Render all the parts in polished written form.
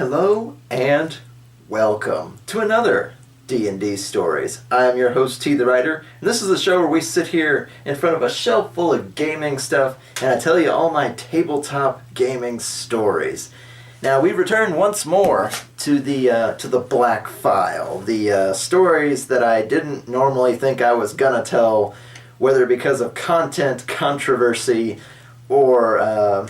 Hello and welcome to another D&D Stories. I am your host, TheWriter, and this is the show where we sit here in front of a shelf full of gaming stuff and I tell you all my tabletop gaming stories. Now, we return once more to the Black File, the stories that I didn't normally think I was gonna tell, whether because of content, controversy, or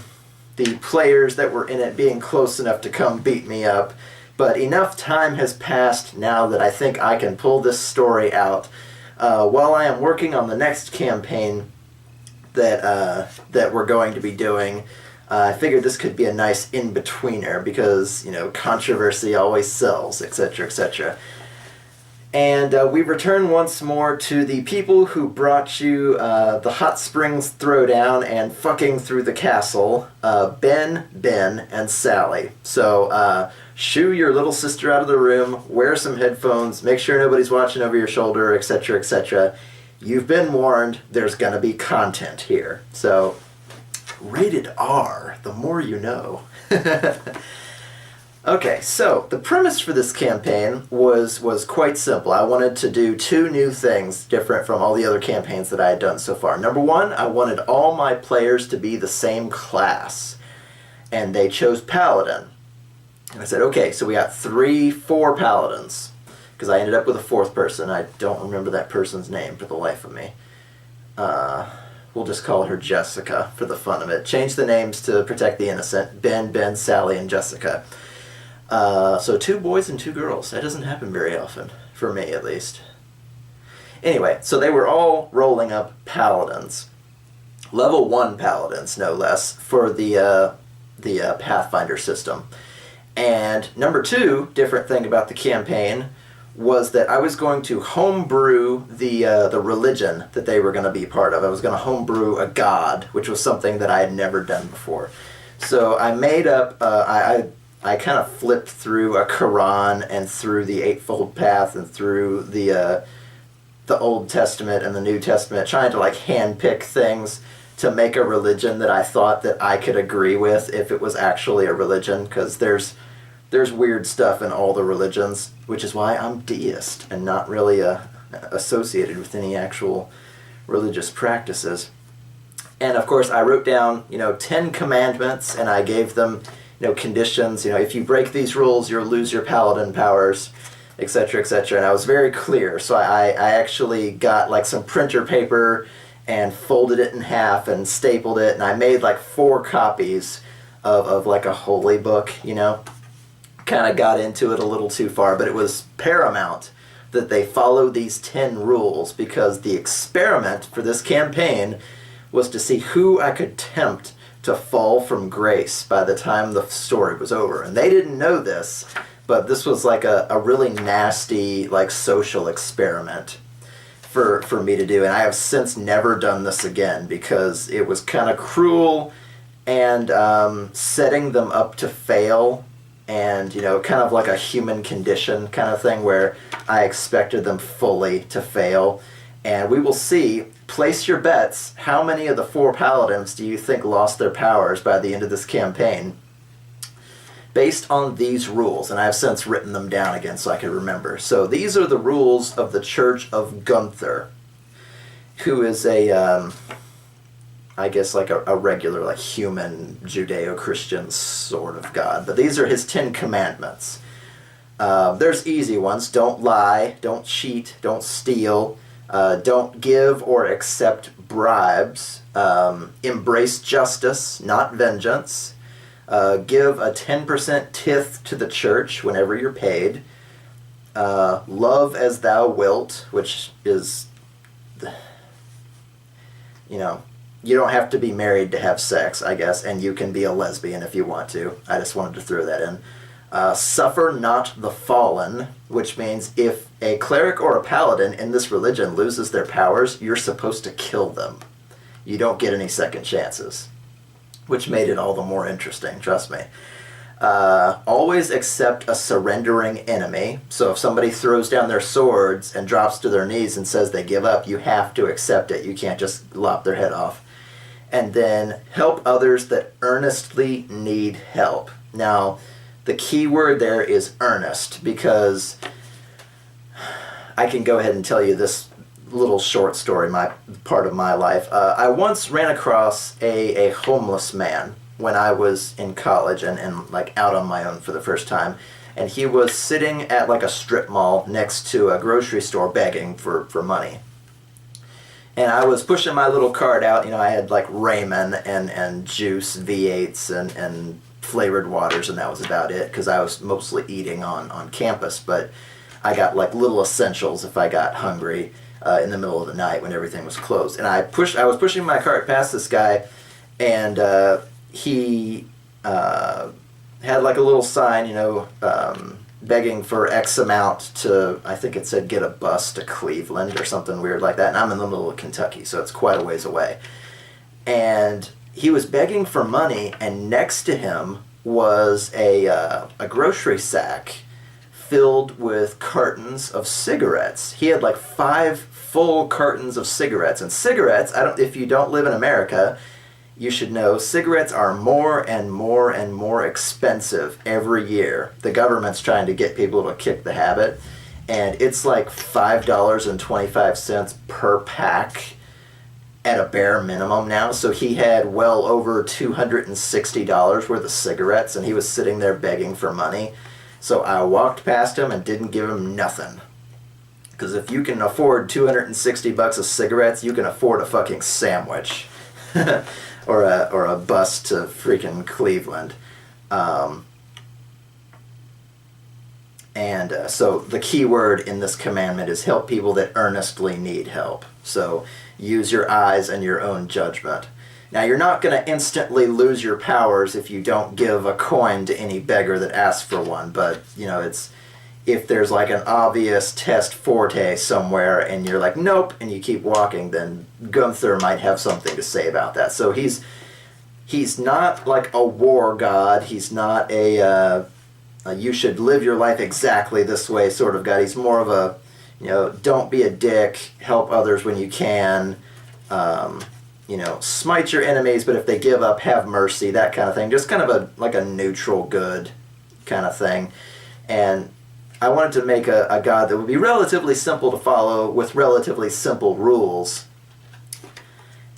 the players that were in it being close enough to come beat me up. But enough time has passed now that I think I can pull this story out. While I am working on the next campaign that we're going to be doing, I figured this could be a nice in-betweener because, controversy always sells, etc., etc. And we return once more to the people who brought you the Hot Springs Throwdown and fucking through the castle, Ben, and Sally. So shoo your little sister out of the room, wear some headphones, make sure nobody's watching over your shoulder, etc., etc. You've been warned, there's gonna be content here. So, rated R, the more you know. Okay, so the premise for this campaign was quite simple. I wanted to do two new things different from all the other campaigns that I had done so far. Number one, I wanted all my players to be the same class, and they chose paladin. And I said, okay, so we got 4 paladins, because I ended up with a 4th person. I don't remember that person's name for the life of me. We'll just call her Jessica for the fun of it. Change the names to protect the innocent. Ben, Sally, and Jessica. So 2 boys and 2 girls. That doesn't happen very often, for me at least. Anyway, so they were all rolling up paladins. Level 1 paladins, no less, for the Pathfinder system. And number 2, different thing about the campaign, was that I was going to homebrew the religion that they were going to be part of. I was going to homebrew a god, which was something that I had never done before. So I made up, I kind of flipped through a Quran and through the Eightfold Path and through the Old Testament and the New Testament, trying to handpick things to make a religion that I thought that I could agree with if it was actually a religion, because there's weird stuff in all the religions, which is why I'm deist and not really associated with any actual religious practices. And of course I wrote down 10 commandments, and I gave them conditions. If you break these rules, you'll lose your paladin powers, etc., etc. And I was very clear. So I actually got some printer paper and folded it in half and stapled it, and I made 4 copies of a holy book, Kind of got into it a little too far, but it was paramount that they follow these 10 rules, because the experiment for this campaign was to see who I could tempt to fall from grace by the time the story was over. And they didn't know this, but this was a really nasty social experiment for me to do. And I have since never done this again, because it was kind of cruel and setting them up to fail, and kind of like a human condition kind of thing where I expected them fully to fail. And we will see. Place your bets. How many of the 4 paladins do you think lost their powers by the end of this campaign? Based on these rules, and I have since written them down again so I can remember. So these are the rules of the Church of Gunther, who is I guess a regular human Judeo-Christian sort of god. But these are his 10 commandments. There's easy ones. Don't lie, don't cheat, don't steal, don't give or accept bribes, embrace justice, not vengeance, give a 10% tithe to the church whenever you're paid, love as thou wilt, which is, you don't have to be married to have sex, I guess, and you can be a lesbian if you want to. I just wanted to throw that in. Suffer not the fallen, which means if a cleric or a paladin in this religion loses their powers, you're supposed to kill them. You don't get any second chances, which made it all the more interesting, trust me. Always accept a surrendering enemy. So if somebody throws down their swords and drops to their knees and says they give up, you have to accept it. You can't just lop their head off. And then help others that earnestly need help. Now, The key word there is earnest, because I can go ahead and tell you this little short story, my part of my life. I once ran across a homeless man when I was in college and like out on my own for the first time, and he was sitting at like a strip mall next to a grocery store begging for money. And I was pushing my little cart out. I had like ramen and juice, V8s and flavored waters, and that was about it, because I was mostly eating on campus, but I got like little essentials if I got hungry in the middle of the night when everything was closed. And I was pushing my cart past this guy, and he had like a little sign, begging for X amount to, I think it said, get a bus to Cleveland or something weird like that. And I'm in the middle of Kentucky, so it's quite a ways away. And he was begging for money, and next to him was a grocery sack filled with cartons of cigarettes. He had like 5 full cartons of cigarettes. And cigarettes, if you don't live in America, you should know cigarettes are more and more and more expensive every year. The government's trying to get people to kick the habit, and it's like $5.25 per pack at a bare minimum now. So he had well over $260 worth of cigarettes, and he was sitting there begging for money. So I walked past him and didn't give him nothing. Because if you can afford $260 of cigarettes, you can afford a fucking sandwich. or a bus to freaking Cleveland. So the key word in this commandment is help people that earnestly need help. So use your eyes and your own judgment. Now, you're not going to instantly lose your powers if you don't give a coin to any beggar that asks for one, but, it's if there's like an obvious test forte somewhere and you're like, nope, and you keep walking, then Gunther might have something to say about that. So he's not like a war god. He's not a you should live your life exactly this way sort of god. He's more of a, don't be a dick, help others when you can, smite your enemies, but if they give up, have mercy, that kind of thing. Just kind of like a neutral good kind of thing. And I wanted to make a god that would be relatively simple to follow with relatively simple rules.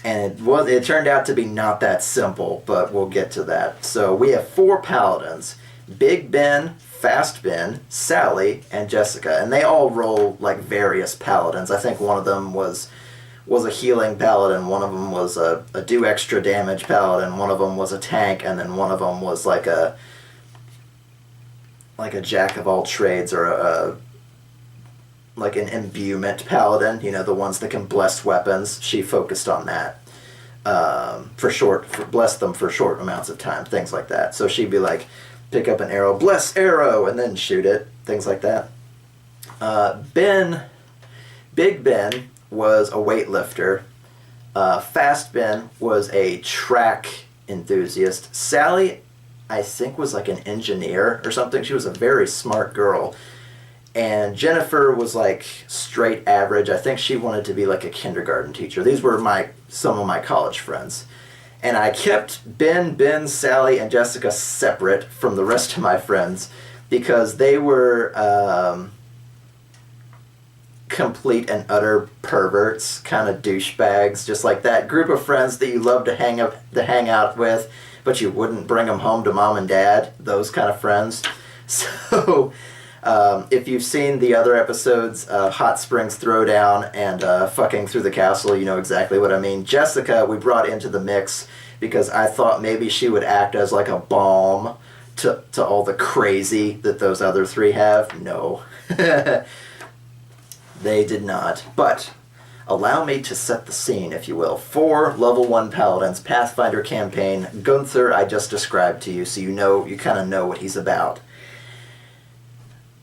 And it turned out to be not that simple, but we'll get to that. So we have 4 paladins: Big Ben, Fast Ben, Sally, and Jessica. And they all roll like various paladins. I think one of them was a healing paladin, one of them was a do extra damage paladin, one of them was a tank, and then one of them was like a jack of all trades, or like an imbuement paladin, the ones that can bless weapons. She focused on that bless them for short amounts of time, things like that. So she'd be like, pick up an arrow, bless arrow, and then shoot it, things like that. Big Ben was a weightlifter. Fast Ben was a track enthusiast. Sally, I think, was like an engineer or something. She was a very smart girl. And Jennifer was like straight average. I think she wanted to be like a kindergarten teacher. These were some of my college friends. And I kept Ben, Sally, and Jessica separate from the rest of my friends because they were complete and utter perverts, kind of douchebags, just like that group of friends that you love to hang out with, but you wouldn't bring them home to mom and dad, those kind of friends. So if you've seen the other episodes, Hot Springs Throwdown and Fucking Through the Castle, you know exactly what I mean. Jessica, we brought into the mix because I thought maybe she would act as like a balm to all the crazy that those other 3 have. No. They did not. But allow me to set the scene, if you will. 4 level 1 paladins, Pathfinder campaign. Gunther I just described to you, so you kind of know what he's about.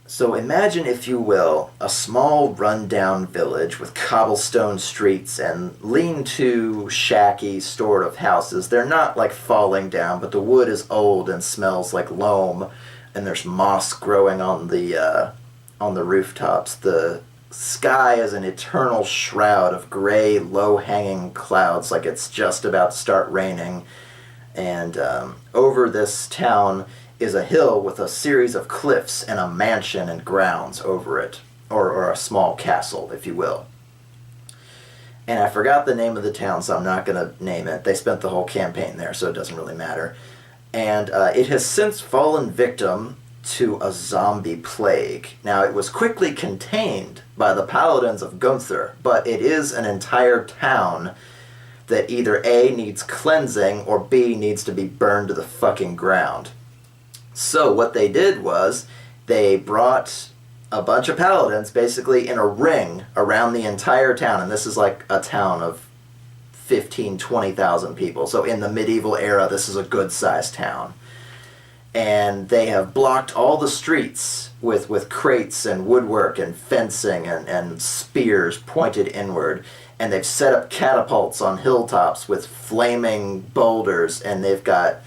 So imagine, if you will, a small run-down village with cobblestone streets and lean-to, shacky sort of houses. They're not like falling down, but the wood is old and smells like loam, and there's moss growing on the rooftops. The sky is an eternal shroud of gray, low-hanging clouds, like it's just about to start raining. And over this town is a hill with a series of cliffs and a mansion and grounds over it, or a small castle, if you will. And I forgot the name of the town, so I'm not going to name it. They spent the whole campaign there, so it doesn't really matter. And it has since fallen victim to a zombie plague. Now, it was quickly contained by the paladins of Gunther, but it is an entire town that either A, needs cleansing, or B, needs to be burned to the fucking ground. So what they did was, they brought a bunch of paladins basically in a ring around the entire town, and this is like a town of 15,000, 20,000 people. So in the medieval era, this is a good-sized town. And they have blocked all the streets with crates and woodwork and fencing and spears pointed inward. And they've set up catapults on hilltops with flaming boulders, and they've got,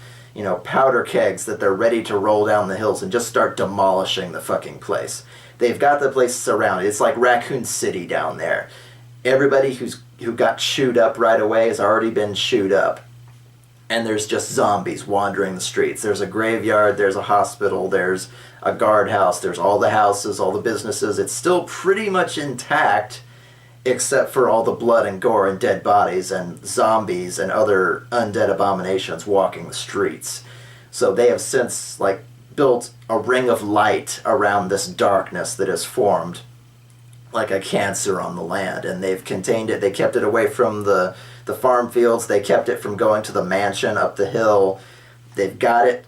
powder kegs that they're ready to roll down the hills and just start demolishing the fucking place. They've got the place surrounded. It's like Raccoon City down there. Everybody who got chewed up right away has already been chewed up. And there's just zombies wandering the streets. There's a graveyard, there's a hospital, there's a guardhouse, there's all the houses, all the businesses. It's still pretty much intact, except for all the blood and gore and dead bodies and zombies and other undead abominations walking the streets. So they have since, built a ring of light around this darkness that has formed like a cancer on the land, and they've contained it. They kept it away from the farm fields. They kept it from going to the mansion up the hill. They've got it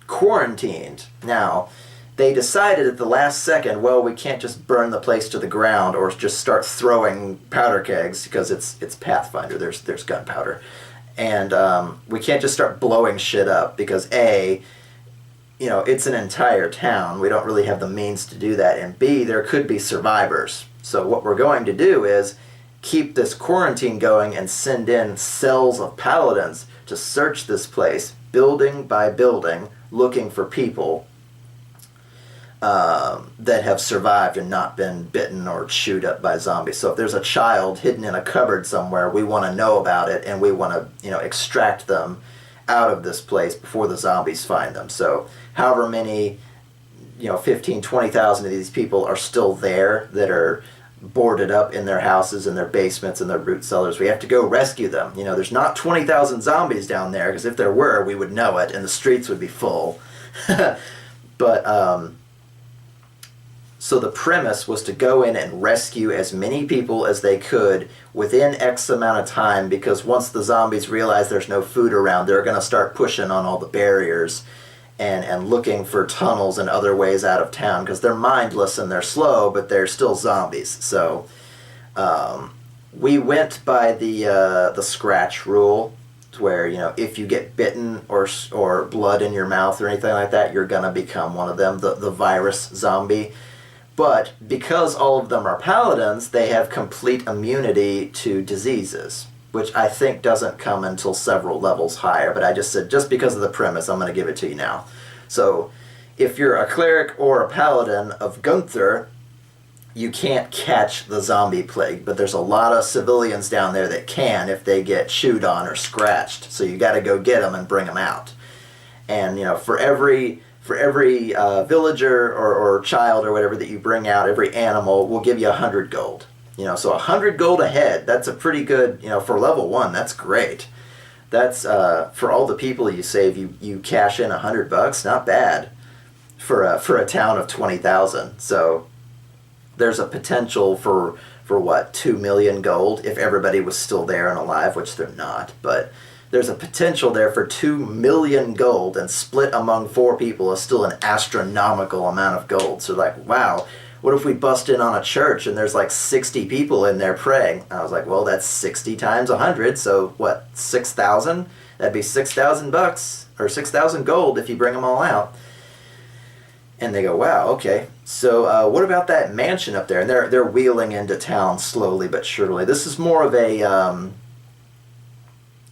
quarantined. Now, they decided at the last second, well, we can't just burn the place to the ground or just start throwing powder kegs, because it's Pathfinder. There's gunpowder. And we can't just start blowing shit up, because A, it's an entire town. We don't really have the means to do that. And B, there could be survivors. So what we're going to do is keep this quarantine going and send in cells of paladins to search this place, building by building, looking for people that have survived and not been bitten or chewed up by zombies. So if there's a child hidden in a cupboard somewhere, we want to know about it, and we want to, extract them out of this place before the zombies find them. So however many, 15,000, 20,000 of these people are still there that are boarded up in their houses and their basements and their root cellars, we have to go rescue them. There's not 20,000 zombies down there, because if there were, we would know it and the streets would be full. But so the premise was to go in and rescue as many people as they could within X amount of time, because once the zombies realize there's no food around, they're going to start pushing on all the barriers and looking for tunnels and other ways out of town, because they're mindless and they're slow, but they're still zombies. So we went by the scratch rule, where if you get bitten or blood in your mouth or anything like that, you're going to become one of them, the virus zombie. But because all of them are paladins, they have complete immunity to diseases, which I think doesn't come until several levels higher. But I just said, just because of the premise, I'm going to give it to you now. So if you're a cleric or a paladin of Gunther, you can't catch the zombie plague. But there's a lot of civilians down there that can if they get chewed on or scratched. So you got to go get them and bring them out. And, for every villager or child or whatever that you bring out, every animal will give you 100 gold. So 100 gold a head, that's a pretty good, for level 1, that's great. That's, for all the people you save, you cash in $100, not bad for a town of 20,000. So there's a potential for what, 2 million gold if everybody was still there and alive, which they're not, but there's a potential there for 2 million gold, and split among 4 people is still an astronomical amount of gold. So wow, what if we bust in on a church and there's 60 people in there praying? I was like, well, that's 60 times 100, so what, 6,000? That'd be $6,000 or 6,000 gold if you bring them all out. And they go, wow, okay. So what about that mansion up there? And they're wheeling into town slowly but surely. This is more of a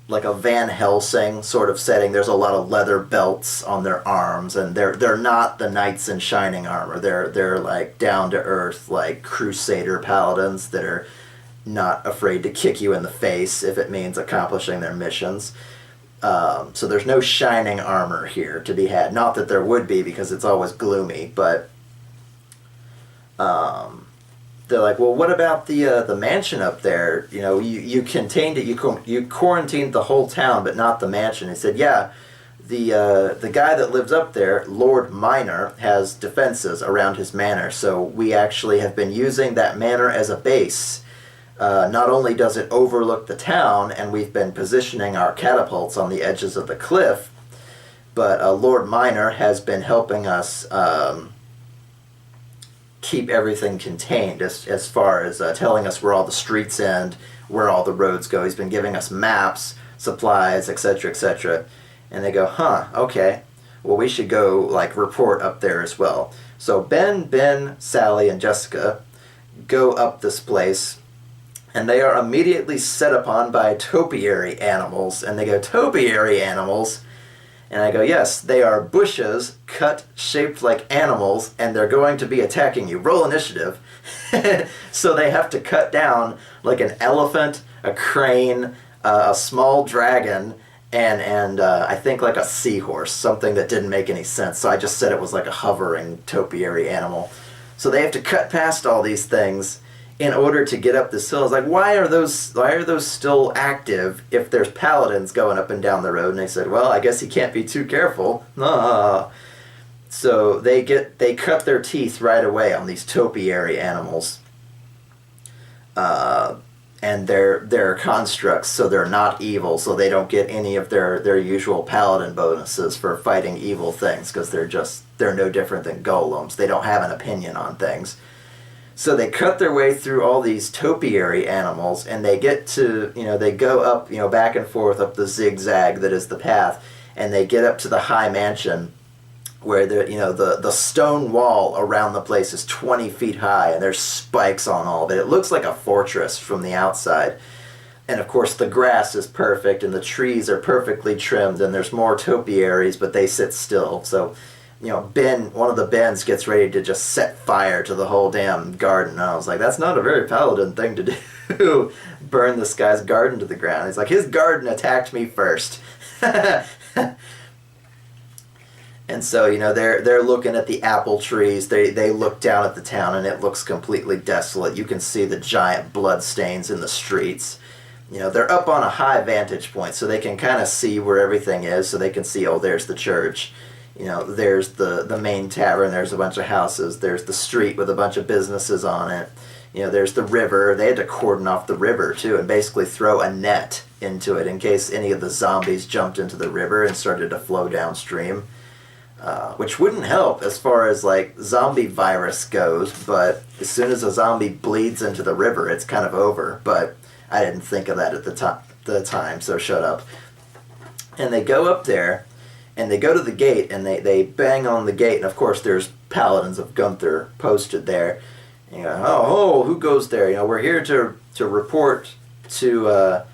like a Van Helsing sort of setting. There's a lot of leather belts on their arms, and they're not the knights in shining armor. They're down to earth, crusader paladins that are not afraid to kick you in the face if it means accomplishing their missions. So there's no shining armor here to be had. Not that there would be, because it's always gloomy, but they're like, well, what about the mansion up there? You know, you contained it, you quarantined the whole town, but not the mansion. He said, yeah, the guy that lives up there, Lord Minor, has defenses around his manor, so we actually have been using that manor as a base. Not only does it overlook the town, and we've been positioning our catapults on the edges of the cliff, but Lord Minor has been helping us keep everything contained as far as telling us where all the streets end, where all the roads go. He's been giving us maps, supplies, etc., etc. And they go, huh, okay, well, we should go, like, report up there as well. So Ben, Sally, and Jessica go up this place, and they are immediately set upon by topiary animals. And they go, topiary animals? And I go, yes, they are bushes cut, shaped like animals, and they're going to be attacking you. Roll initiative. So they have to cut down like an elephant, a crane, a small dragon, and I think like a seahorse, something that didn't make any sense. So I just said it was like a hovering topiary animal. So they have to cut past all these things in order to get up this hill. It's like, why are those still active if there's paladins going up and down the road? And they said, well, I guess you can't be too careful. So they cut their teeth right away on these topiary animals. And they're constructs, so they're not evil, so they don't get any of their usual paladin bonuses for fighting evil things, because they're no different than golems. They don't have an opinion on things. So they cut their way through all these topiary animals, and they get to, they go up, back and forth up the zigzag that is the path, and they get up to the high mansion, where the stone wall around the place is 20 feet high, and there's spikes on all of it. It looks like a fortress from the outside. And of course the grass is perfect, and the trees are perfectly trimmed, and there's more topiaries, but they sit still. So, one of the Bens gets ready to just set fire to the whole damn garden. And I was like, that's not a very paladin thing to do. Burn this guy's garden to the ground. He's like, his garden attacked me first. And so, they're looking at the apple trees. They look down at the town, and it looks completely desolate. You can see the giant blood stains in the streets. They're up on a high vantage point, so they can kind of see where everything is. So they can see, oh, there's the church. There's the main tavern. There's a bunch of houses. There's the street with a bunch of businesses on it. There's the river. They had to cordon off the river, too, and basically throw a net into it in case any of the zombies jumped into the river and started to flow downstream. Which wouldn't help as far as, like, zombie virus goes, but as soon as a zombie bleeds into the river, it's kind of over. But I didn't think of that at the time, so shut up. And they go up there, and they go to the gate, and they bang on the gate, and of course there's paladins of Gunther posted there. And you go, who goes there? We're here to report to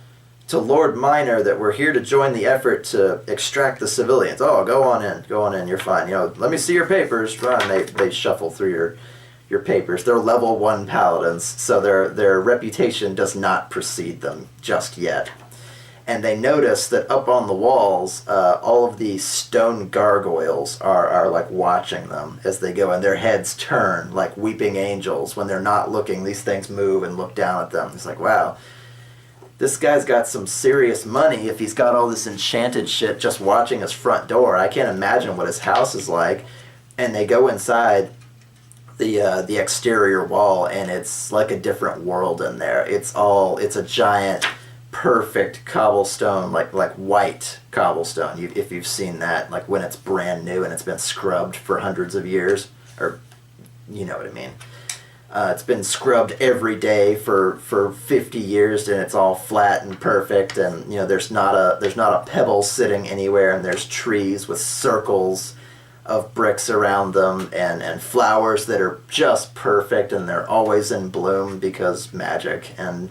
Lord Minor that we're here to join the effort to extract the civilians. Oh, go on in, you're fine. Let me see your papers. Run. They shuffle through your papers. They're level 1 paladins, so their reputation does not precede them just yet. And they notice that up on the walls, all of these stone gargoyles are like watching them as they go, and their heads turn like weeping angels. When they're not looking, these things move and look down at them. It's like, wow, this guy's got some serious money if he's got all this enchanted shit just watching his front door. I can't imagine what his house is like. And they go inside the exterior wall, and it's like a different world in there. It's a giant, perfect cobblestone, like white cobblestone. If you've seen that, like when it's brand new and it's been scrubbed for hundreds of years, or you know what I mean. It's been scrubbed every day for 50 years, and it's all flat and perfect. And there's not a pebble sitting anywhere, and there's trees with circles of bricks around them, and flowers that are just perfect, and they're always in bloom because magic. And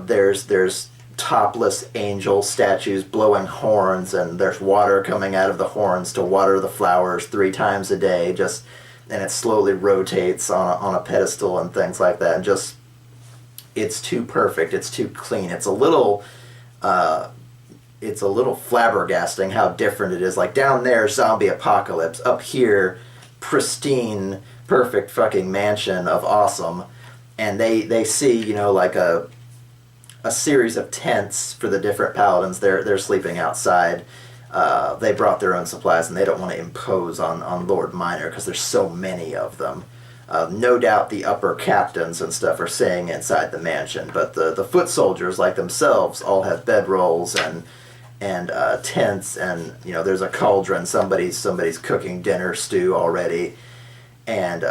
there's topless angel statues blowing horns, and there's water coming out of the horns to water the flowers 3 times a day, and it slowly rotates on a pedestal and things like that. And it's too perfect, it's too clean. It's a little it's a little flabbergasting how different it is. Like down there, zombie apocalypse. Up here, pristine, perfect fucking mansion of awesome. And they see, you know, like a series of tents for the different paladins. They're sleeping outside. They brought their own supplies, and they don't want to impose on Lord Minor because there's so many of them. No doubt the upper captains and stuff are staying inside the mansion, but the foot soldiers, like themselves, all have bedrolls and tents, and you know there's a cauldron. Somebody's cooking dinner stew already, and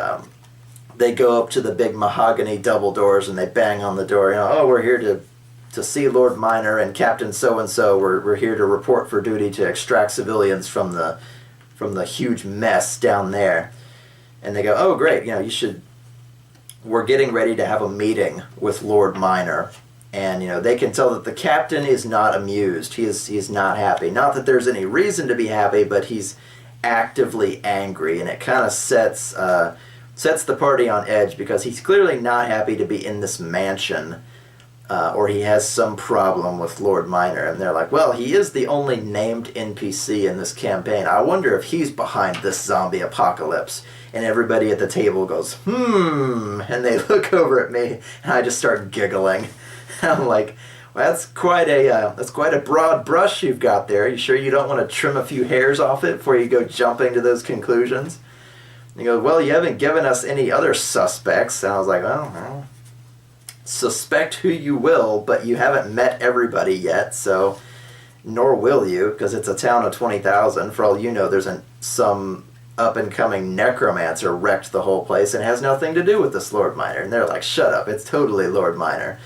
they go up to the big mahogany double doors and they bang on the door. You know, oh, we're here to see Lord Minor and Captain so and so. We're here to report for duty to extract civilians from the huge mess down there. And they go, oh great, you know, we're getting ready to have a meeting with Lord Minor. And, you know, they can tell that the captain is not amused. He's not happy. Not that there's any reason to be happy, but he's actively angry. And it kind of sets the party on edge because he's clearly not happy to be in this mansion. Or he has some problem with Lord Minor. And they're like, well, he is the only named NPC in this campaign. I wonder if he's behind this zombie apocalypse. And everybody at the table goes, and they look over at me, and I just start giggling. I'm like, well, that's quite a broad brush you've got there. You sure you don't want to trim a few hairs off it before you go jumping to those conclusions? And he goes, well, you haven't given us any other suspects. And I was like, well, suspect who you will, but you haven't met everybody yet, so nor will you, because it's a town of 20,000. For all you know, there's some up-and-coming necromancer wrecked the whole place and has nothing to do with this Lord Minor. And they're like, shut up, it's totally Lord Minor.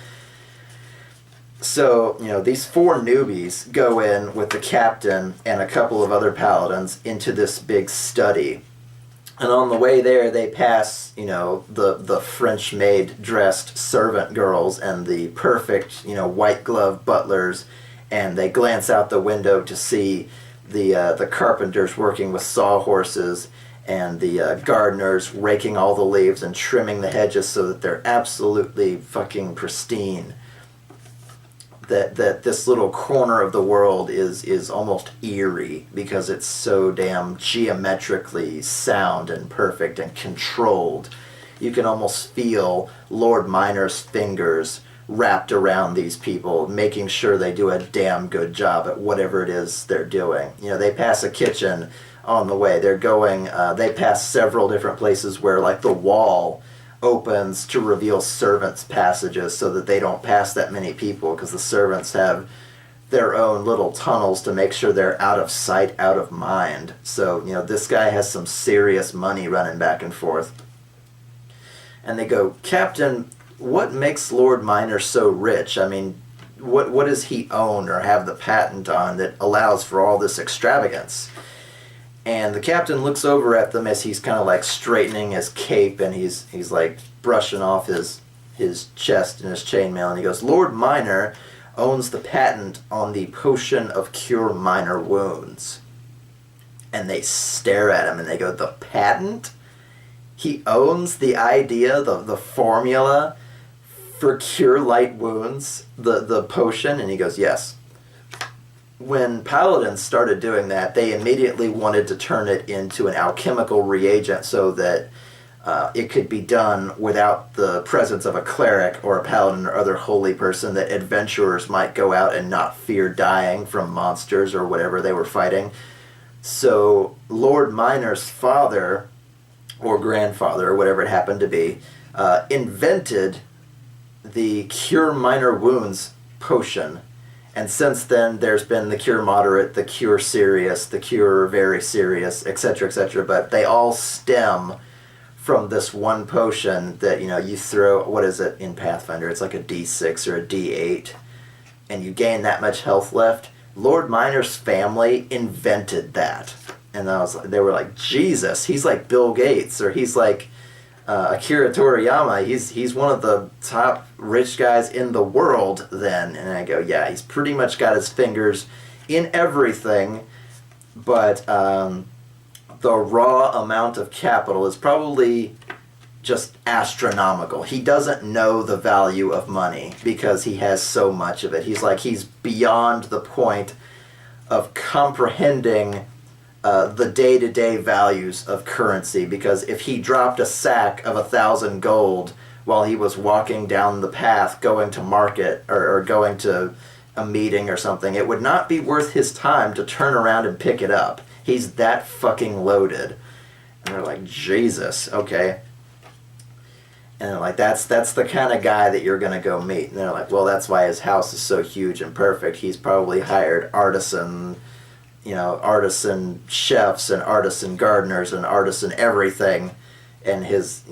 So, you know, these four newbies go in with the captain and a couple of other paladins into this big study. And on the way there, they pass, you know, the French maid dressed servant girls and the perfect, you know, white glove butlers, and they glance out the window to see the carpenters working with sawhorses and the gardeners raking all the leaves and trimming the hedges so that they're absolutely fucking pristine. That this little corner of the world is almost eerie because it's so damn geometrically sound and perfect and controlled. You can almost feel Lord Minor's fingers wrapped around these people, making sure they do a damn good job at whatever it is they're doing. You know, they pass a kitchen on the way. They pass several different places where, like, the wall opens to reveal servants' passages so that they don't pass that many people, because the servants have their own little tunnels to make sure they're out of sight, out of mind. So, you know, this guy has some serious money running back and forth. And they go, Captain, what makes Lord Minor so rich? I mean, what does he own or have the patent on that allows for all this extravagance? And the captain looks over at them as he's kind of like straightening his cape, and he's like brushing off his chest and his chainmail, and he goes, Lord Minor owns the patent on the potion of cure minor wounds. And they stare at him and they go, the patent? He owns the idea, the formula for cure light wounds, the potion? And he goes, yes. When paladins started doing that, they immediately wanted to turn it into an alchemical reagent so that it could be done without the presence of a cleric or a paladin or other holy person, that adventurers might go out and not fear dying from monsters or whatever they were fighting. So Lord Minor's father or grandfather or whatever it happened to be invented the Cure Minor Wounds potion. And since then, there's been the Cure Moderate, the Cure Serious, the Cure Very Serious, etc., etc. But they all stem from this one potion that, you know, you throw, what is it in Pathfinder? It's like a D6 or a D8, and you gain that much health left. Lord Minor's family invented that. And they were like, Jesus, he's like Bill Gates, or he's like Akira Toriyama. He's one of the top rich guys in the world then. And I go, yeah, he's pretty much got his fingers in everything, but the raw amount of capital is probably just astronomical. He doesn't know the value of money because he has so much of it. He's beyond the point of comprehending the day-to-day values of currency, because if he dropped a sack of 1,000 gold while he was walking down the path going to market or going to a meeting or something, it would not be worth his time to turn around and pick it up. He's that fucking loaded. And they're like, Jesus, okay. And they're like, that's the kind of guy that you're going to go meet. And they're like, well, that's why his house is so huge and perfect. He's probably hired artisan chefs and artisan gardeners and artisan everything. And his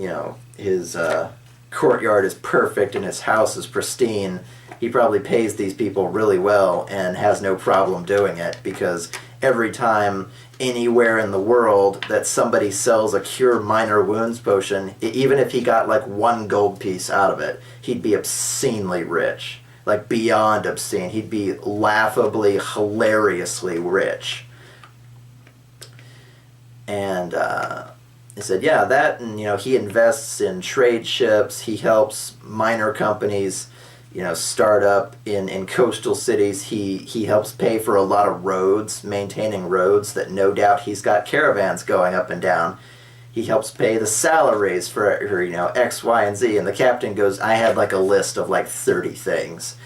courtyard is perfect and his house is pristine. He probably pays these people really well and has no problem doing it, because every time anywhere in the world that somebody sells a cure minor wounds potion, even if he got like 1 gold piece out of it, he'd be obscenely rich. Like beyond obscene. He'd be laughably, hilariously rich. And he said, yeah, that, and he invests in trade ships. He helps minor companies start up in coastal cities. He helps pay for a lot of roads, maintaining roads that no doubt he's got caravans going up and down. He helps pay the salaries for X, Y, and Z. And the captain goes, I had like a list of like 30 things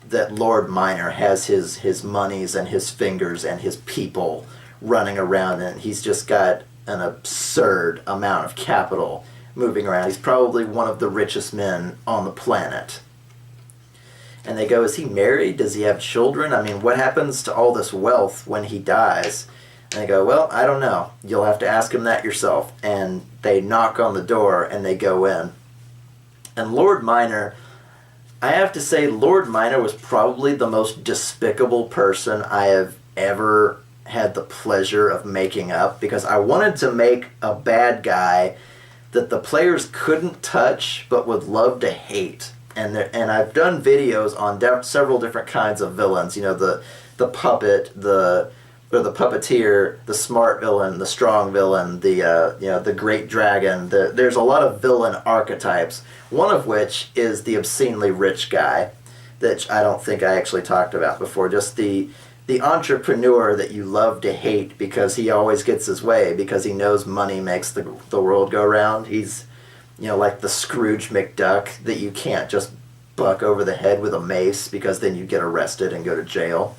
that Lord Minor has his monies and his fingers and his people running around, and he's just got an absurd amount of capital moving around. He's probably one of the richest men on the planet. And they go, is he married? Does he have children? I mean, what happens to all this wealth when he dies? And they go, well, I don't know. You'll have to ask him that yourself. And they knock on the door and they go in. And Lord Minor, I have to say, Lord Minor was probably the most despicable person I have ever had the pleasure of making up, because I wanted to make a bad guy that the players couldn't touch but would love to hate. And I've done videos on several different kinds of villains. The puppet, the puppeteer, the smart villain, the strong villain, the great dragon. There's a lot of villain archetypes. One of which is the obscenely rich guy, that I don't think I actually talked about before. Just the entrepreneur that you love to hate because he always gets his way, because he knows money makes the world go round. He's like the Scrooge McDuck that you can't just buck over the head with a mace, because then you get arrested and go to jail.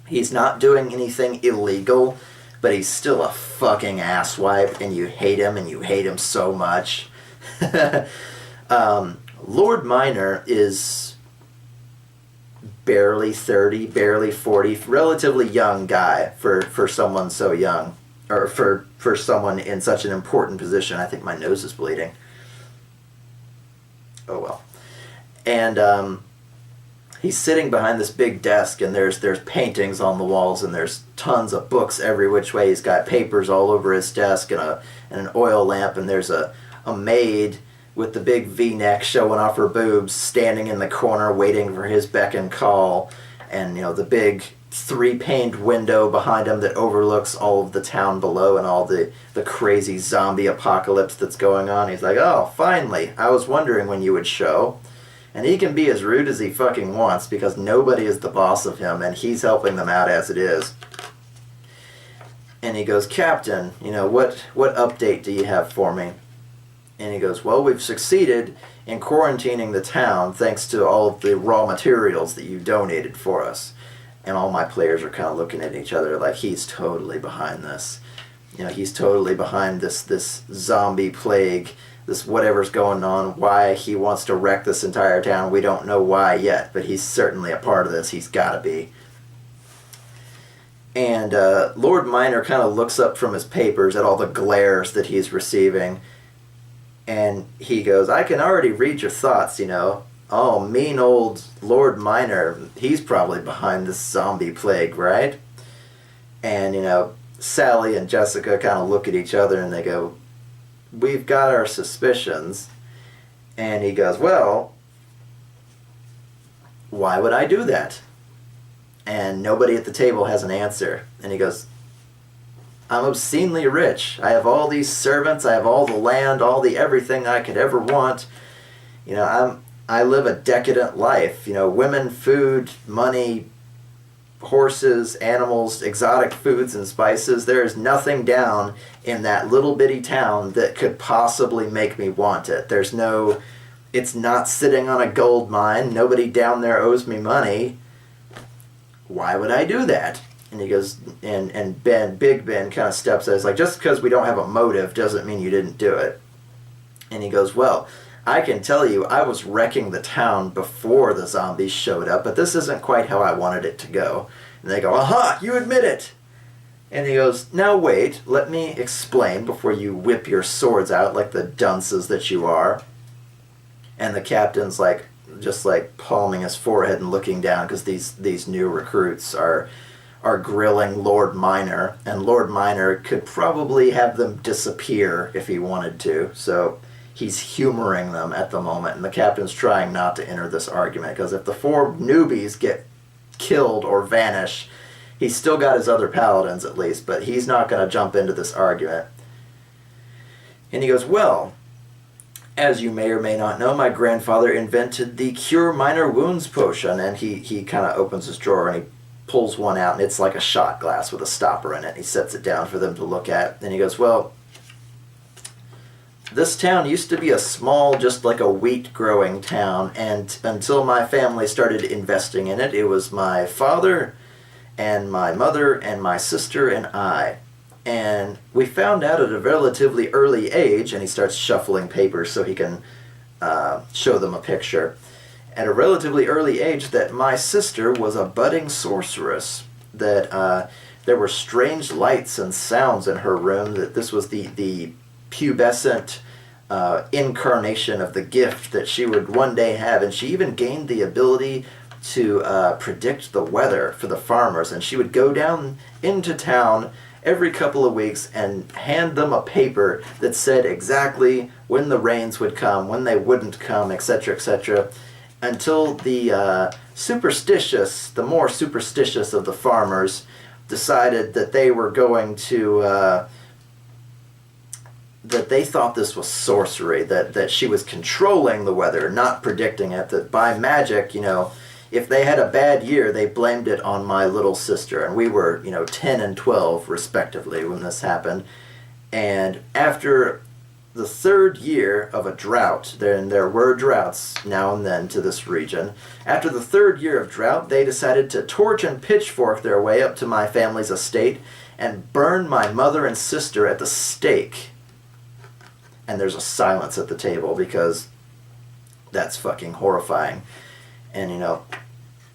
He's not doing anything illegal, but he's still a fucking asswipe, and you hate him so much. Lord Minor is barely 30, barely 40, relatively young guy for someone so young, or for someone in such an important position. I think my nose is bleeding. Oh well. And he's sitting behind this big desk, and there's paintings on the walls, and there's tons of books every which way. He's got papers all over his desk, and an oil lamp, and there's a maid with the big V-neck showing off her boobs standing in the corner waiting for his beck and call, and the big 3-paned window behind him that overlooks all of the town below and all the crazy zombie apocalypse that's going on. He's like, oh, finally, I was wondering when you would show. And he can be as rude as he fucking wants, because nobody is the boss of him, and he's helping them out as it is. And he goes, Captain, what update do you have for me? And he goes, well, we've succeeded in quarantining the town thanks to all of the raw materials that you donated for us. And all my players are kind of looking at each other like, he's totally behind this. He's totally behind this zombie plague, this whatever's going on, why he wants to wreck this entire town. We don't know why yet, but he's certainly a part of this. He's got to be. And Lord Minor kind of looks up from his papers at all the glares that he's receiving. And he goes, I can already read your thoughts, Oh, mean old Lord Minor, he's probably behind this zombie plague, right? And, Sally and Jessica kind of look at each other and they go, we've got our suspicions. And he goes, well, why would I do that? And nobody at the table has an answer. And he goes, I'm obscenely rich. I have all these servants. I have all the land, all the everything I could ever want. I live a decadent life. Women, food, money, horses, animals, exotic foods and spices. There is nothing down in that little bitty town that could possibly make me want it. It's not sitting on a gold mine. Nobody down there owes me money. Why would I do that? And he goes, and Big Ben kind of steps out. It's like, just because we don't have a motive doesn't mean you didn't do it. And he goes, well, I can tell you I was wrecking the town before the zombies showed up, but this isn't quite how I wanted it to go. And they go, aha, you admit it. And he goes, now wait, let me explain before you whip your swords out like the dunces that you are. And the captain's like, just like palming his forehead and looking down, because these new recruits are grilling Lord Minor, and Lord Minor could probably have them disappear if he wanted to. So he's humoring them at the moment, and the captain's trying not to enter this argument, because if the 4 newbies get killed or vanish, he's still got his other paladins at least, but he's not going to jump into this argument. And he goes, well, as you may or may not know, my grandfather invented the Cure Minor Wounds potion, and he kind of opens his drawer and he pulls one out, and it's like a shot glass with a stopper in it. He sets it down for them to look at, and he goes, well, this town used to be a small, just like a wheat growing town, and until my family started investing in it, it was my father and my mother and my sister and I. And we found out at a relatively early age, and he starts shuffling papers so he can show them a picture, at a relatively early age, that my sister was a budding sorceress, that there were strange lights and sounds in her room, that this was the pubescent incarnation of the gift that she would one day have, and she even gained the ability to predict the weather for the farmers, and she would go down into town every couple of weeks and hand them a paper that said exactly when the rains would come, when they wouldn't come, etc., until the more superstitious of the farmers decided that they were going to, that they thought this was sorcery, that she was controlling the weather, not predicting it, that by magic, if they had a bad year, they blamed it on my little sister. And we were, 10 and 12, respectively, when this happened. And after the 3rd year of a drought, there were droughts now and then to this region. After the 3rd year of drought, they decided to torch and pitchfork their way up to my family's estate and burn my mother and sister at the stake. And there's a silence at the table, because that's fucking horrifying. And,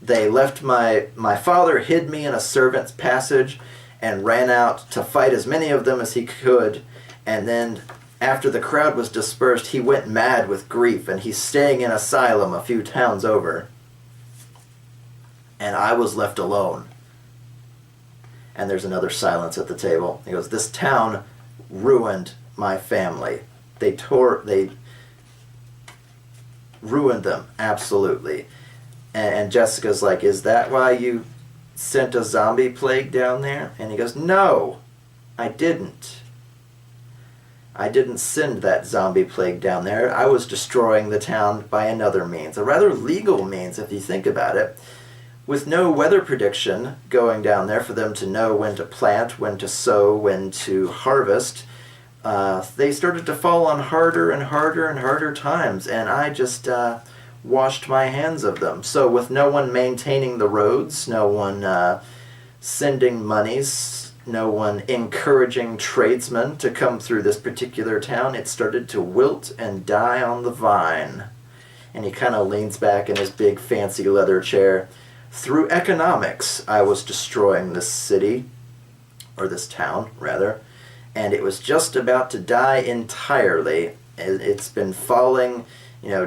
they left my father hid me in a servant's passage and ran out to fight as many of them as he could. And then after the crowd was dispersed, he went mad with grief, and he's staying in asylum a few towns over. And I was left alone. And there's another silence at the table. He goes, this town ruined my family. They ruined them, absolutely. And Jessica's like, is that why you sent a zombie plague down there? And he goes, no, I didn't. I didn't send that zombie plague down there. I was destroying the town by another means, a rather legal means if you think about it. With no weather prediction going down there for them to know when to plant, when to sow, when to harvest, they started to fall on harder and harder and harder times, and I just washed my hands of them. So with no one maintaining the roads, no one sending monies, no one encouraging tradesmen to come through this particular town, it started to wilt and die on the vine. And he kind of leans back in his big fancy leather chair. Through economics, I was destroying this city, or this town, rather, and it was just about to die entirely. It's been falling.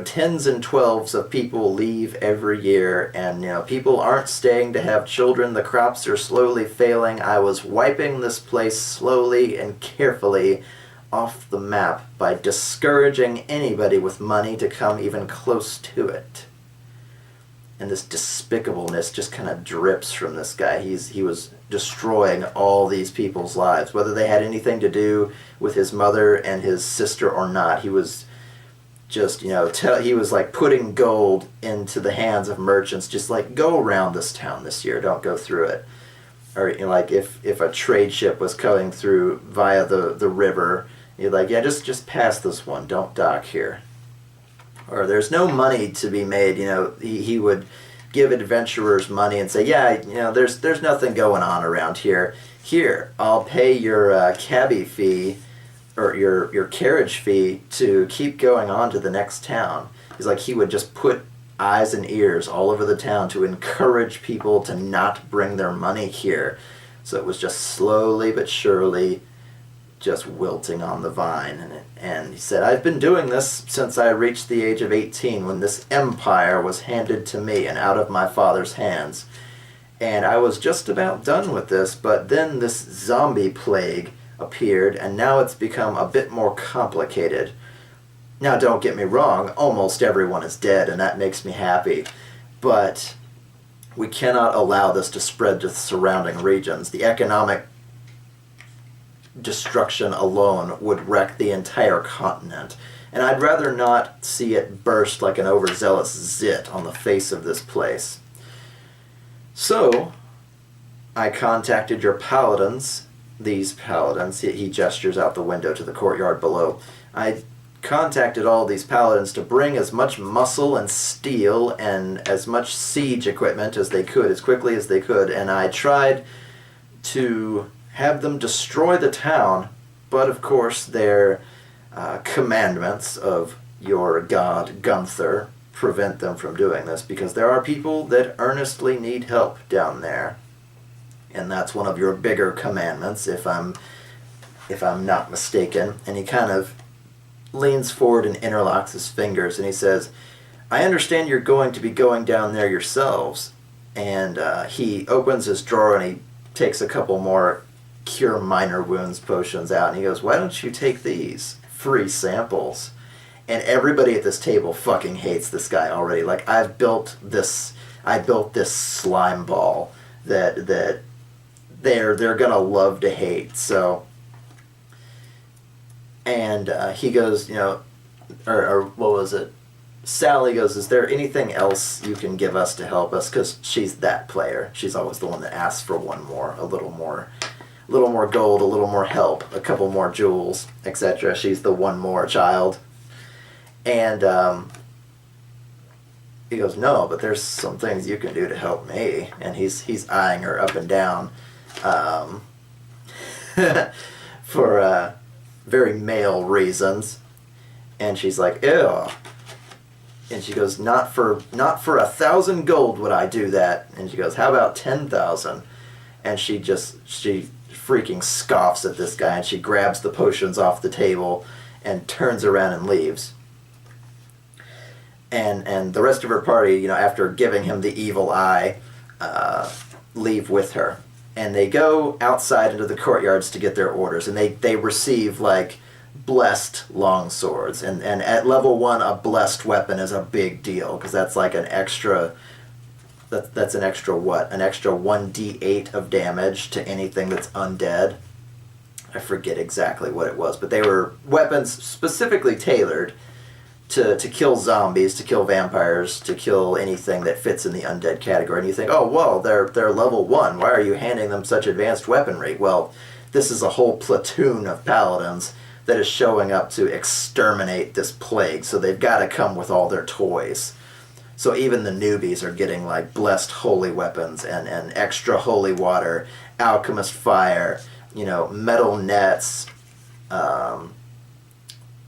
Tens and 12s of people leave every year, and, people aren't staying to have children. The crops are slowly failing. I was wiping this place slowly and carefully off the map by discouraging anybody with money to come even close to it. And this despicableness just kind of drips from this guy. He was destroying all these people's lives, whether they had anything to do with his mother and his sister or not. He was just, he was like putting gold into the hands of merchants, just like, go around this town this year, don't go through it. Or like if a trade ship was coming through via the river, you're like, yeah, just pass this one, don't dock here. Or there's no money to be made, he would give adventurers money and say, yeah, there's nothing going on around here. Here, I'll pay your cabbie fee or your carriage fee to keep going on to the next town. He's like, he would just put eyes and ears all over the town to encourage people to not bring their money here. So it was just slowly but surely just wilting on the vine. And he said, I've been doing this since I reached the age of 18, when this empire was handed to me and out of my father's hands. And I was just about done with this, but then this zombie plague appeared, and now it's become a bit more complicated. Now, don't get me wrong, almost everyone is dead, and that makes me happy. But we cannot allow this to spread to the surrounding regions. The economic destruction alone would wreck the entire continent. And I'd rather not see it burst like an overzealous zit on the face of this place. So, I contacted your paladins. These paladins, he gestures out the window to the courtyard below. I contacted all these paladins to bring as much muscle and steel and as much siege equipment as they could, as quickly as they could, and I tried to have them destroy the town, but of course their commandments of your god Gunther prevent them from doing this, because there are people that earnestly need help down there. And that's one of your bigger commandments, if I'm not mistaken. And he kind of leans forward and interlocks his fingers, and he says, I understand you're going to be going down there yourselves. And he opens his drawer and he takes a couple more cure minor wounds potions out, and he goes, why don't you take these free samples? And everybody at this table fucking hates this guy already. Like, I built this slime ball that they're gonna love to hate. So, and he goes, or what was it? Sally goes, is there anything else you can give us to help us? Because she's that player. She's always the one that asks for a little more gold, a little more help, a couple more jewels, etc. She's the one more child. And he goes, no, but there's some things you can do to help me. And he's eyeing her up and down for very male reasons. And she's like, ew. And she goes, not for 1,000 gold would I do that. And she goes, how about 10,000? And she freaking scoffs at this guy, and she grabs the potions off the table and turns around and leaves. And the rest of her party, after giving him the evil eye, leave with her. And they go outside into the courtyards to get their orders, and they receive, like, blessed longswords. And at level 1, a blessed weapon is a big deal, because that's like an extra... That's an extra what? An extra 1d8 of damage to anything that's undead. I forget exactly what it was, but they were weapons specifically tailored to kill zombies, to kill vampires, to kill anything that fits in the undead category. And you think, oh, well, they're level 1. Why are you handing them such advanced weaponry? Well, this is a whole platoon of paladins that is showing up to exterminate this plague, so they've got to come with all their toys. So even the newbies are getting, like, blessed holy weapons and extra holy water, alchemist fire, metal nets,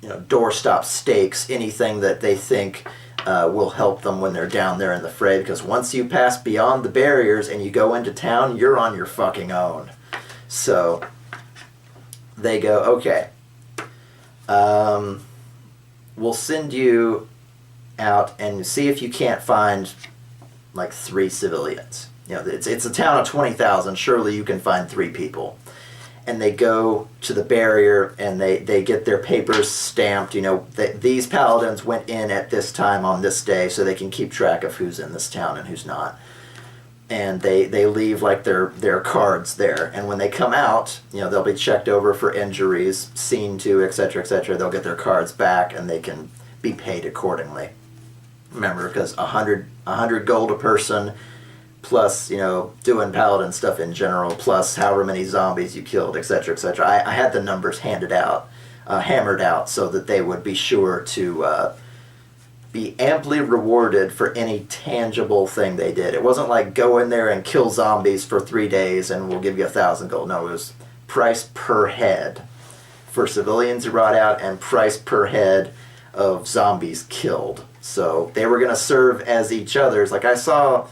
doorstop stakes, anything that they think will help them when they're down there in the fray. Because once you pass beyond the barriers and you go into town, you're on your fucking own. So they go, okay, we'll send you out and see if you can't find like 3 civilians. It's a town of 20,000. Surely you can find 3 people. And they go to the barrier and they get their papers stamped. These paladins went in at this time on this day, so they can keep track of who's in this town and who's not. And they leave like their cards there. And when they come out, they'll be checked over for injuries, seen to, etc., etc. They'll get their cards back and they can be paid accordingly. Remember, because 100 gold a person, plus, doing paladin stuff in general, plus however many zombies you killed, etc., etc. I had the numbers hammered out, so that they would be sure to be amply rewarded for any tangible thing they did. It wasn't like go in there and kill zombies for 3 days and we'll give you 1,000 gold. No, it was price per head for civilians you brought out and price per head of zombies killed. So they were going to serve as each other's. Like I saw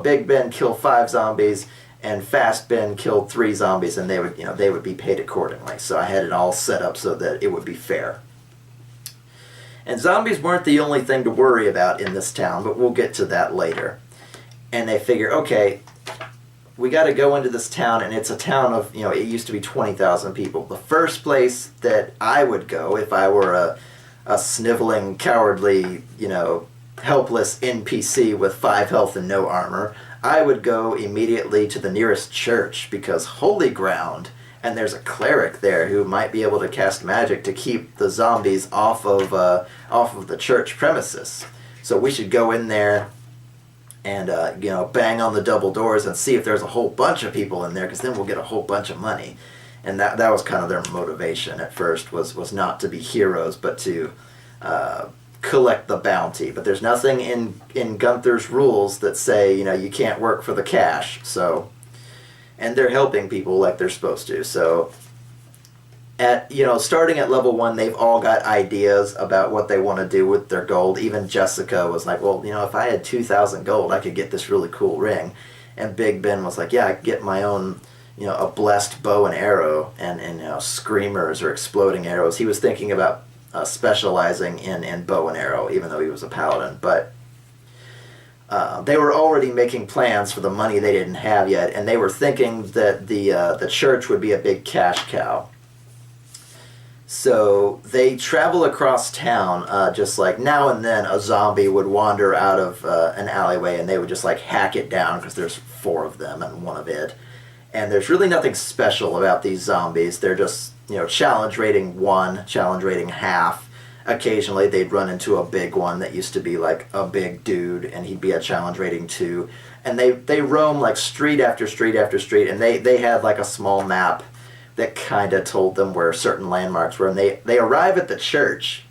Big Ben kill 5 zombies and Fast Ben killed 3 zombies, and they would be paid accordingly. So I had it all set up so that it would be fair. And zombies weren't the only thing to worry about in this town, but we'll get to that later. And they figure, okay, we got to go into this town, and it's a town of, it used to be 20,000 people. The first place that I would go if I were a sniveling, cowardly, helpless NPC with 5 health and no armor, I would go immediately to the nearest church, because holy ground, and there's a cleric there who might be able to cast magic to keep the zombies off of the church premises. So we should go in there and bang on the double doors and see if there's a whole bunch of people in there, because then we'll get a whole bunch of money. And that was kind of their motivation at first, was not to be heroes, but to collect the bounty. But there's nothing in Gunther's rules that say, you can't work for the cash. So, and they're helping people like they're supposed to. So, starting at level 1, they've all got ideas about what they want to do with their gold. Even Jessica was like, well, if I had 2,000 gold, I could get this really cool ring. And Big Ben was like, yeah, I could get my own, a blessed bow and arrow and screamers or exploding arrows. He was thinking about specializing in bow and arrow, even though he was a paladin. But they were already making plans for the money they didn't have yet, and they were thinking that the church would be a big cash cow. So they travel across town, just like now and then a zombie would wander out of an alleyway, and they would just like hack it down, because there's 4 of them and 1 of it. And there's really nothing special about these zombies. They're just, challenge rating 1, challenge rating half. Occasionally they'd run into a big one that used to be like a big dude, and he'd be a challenge rating 2. And they roam like street after street after street, and they had like a small map that kind of told them where certain landmarks were. And they arrive at the church.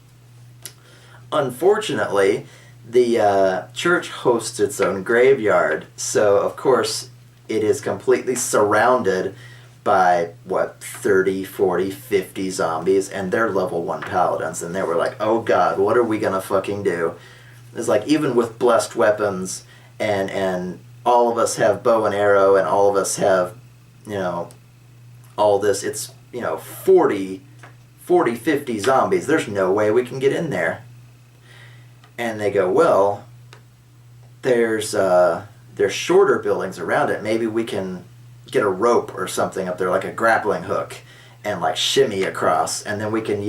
Unfortunately, the church hosts its own graveyard, so of course it is completely surrounded by, 30, 40, 50 zombies, and they're level 1 paladins, and they were like, oh god, what are we gonna fucking do? It's like, even with blessed weapons, and all of us have bow and arrow, and all of us have, all this, it's, 40, 50 zombies, there's no way we can get in there. And they go, well, there's shorter buildings around it. Maybe we can get a rope or something up there, like a grappling hook, and like shimmy across, and then we can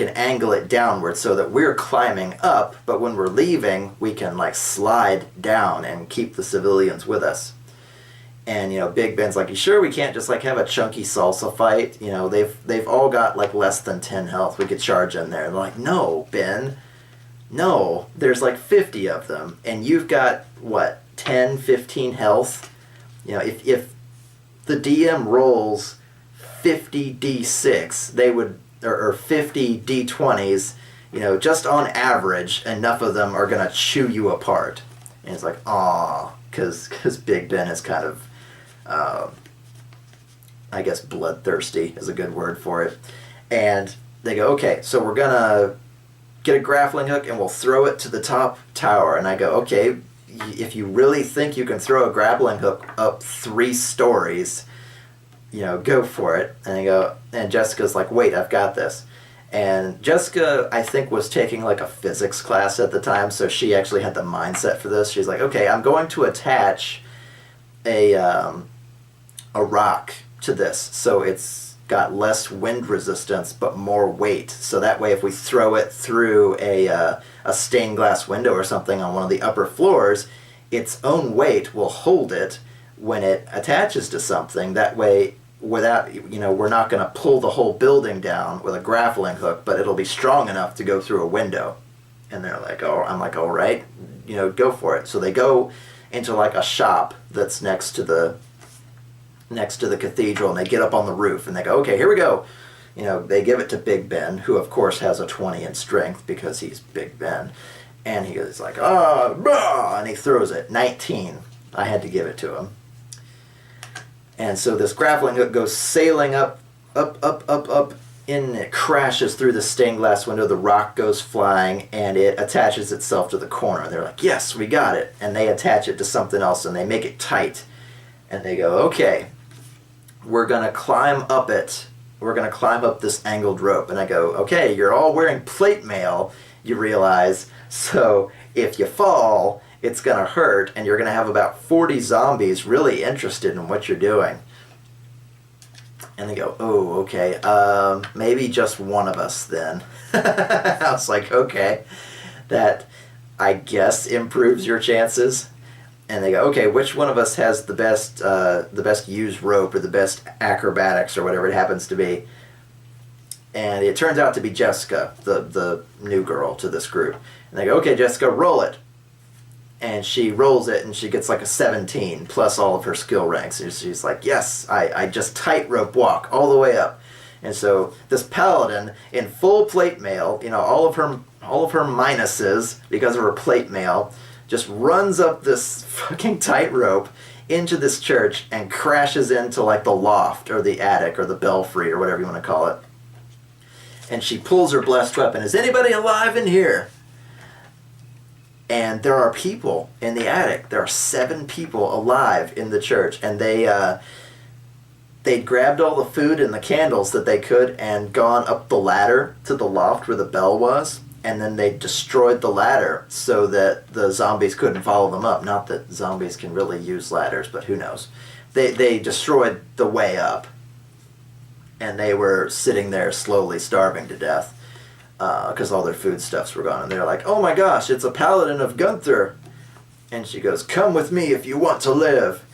angle it downward so that we're climbing up, but when we're leaving, we can like slide down and keep the civilians with us. And Big Ben's like, you sure we can't just like have a chunky salsa fight? They've all got like less than 10 health. We could charge in there. And they're like, no, Ben. No, there's like 50 of them, and you've got, 10, 15 health? If the DM rolls 50 D6, they would, or 50 D20s, just on average, enough of them are going to chew you apart. And it's like, aw, because Big Ben is kind of, I guess bloodthirsty is a good word for it. And they go, okay, so we're going to get a grappling hook and we'll throw it to the top tower. And I go, okay, if you really think you can throw a grappling hook up 3 stories, go for it. And I go, and Jessica's like, wait, I've got this. And Jessica, I think, was taking like a physics class at the time, so she actually had the mindset for this. She's like, okay, I'm going to attach a rock to this, so it's got less wind resistance but more weight. So that way, if we throw it through a stained glass window or something on one of the upper floors, its own weight will hold it when it attaches to something. That way, without, we're not going to pull the whole building down with a grappling hook, but it'll be strong enough to go through a window. And they're like, oh, I'm like, all right, go for it. So they go into like a shop that's next to the cathedral, and they get up on the roof, and they go, okay, here we go. They give it to Big Ben, who of course has a 20 in strength because he's Big Ben. And he's like, and he throws it. 19. I had to give it to him. And so this grappling hook goes sailing up, and it crashes through the stained glass window. The rock goes flying, and it attaches itself to the corner. They're like, yes, we got it. And they attach it to something else, and they make it tight. And they go, okay, we're going to climb up it. We're going to climb up this angled rope. And I go, okay, you're all wearing plate mail, you realize. So if you fall, it's going to hurt, and you're going to have about 40 zombies really interested in what you're doing. And they go, oh, okay, maybe just one of us then. I was like, okay, that I guess improves your chances. And they go, okay, which one of us has the best used rope or the best acrobatics or whatever it happens to be? And it turns out to be Jessica, the new girl to this group. And they go, okay, Jessica, roll it. And she rolls it, and she gets like a 17 plus all of her skill ranks. And she's like, yes, I just tightrope walk all the way up. And so this paladin in full plate mail, all of her minuses because of her plate mail, just runs up this fucking tightrope into this church and crashes into like the loft or the attic or the belfry or whatever you want to call it. And she pulls her blessed weapon. Is anybody alive in here? And there are people in the attic. There are 7 people alive in the church. And they'd grabbed all the food and the candles that they could and gone up the ladder to the loft where the bell was. And then they destroyed the ladder so that the zombies couldn't follow them up. Not that zombies can really use ladders, but who knows. They destroyed the way up. And they were sitting there slowly starving to death because all their foodstuffs were gone. And they're like, oh my gosh, it's a paladin of Gunther. And she goes, come with me if you want to live.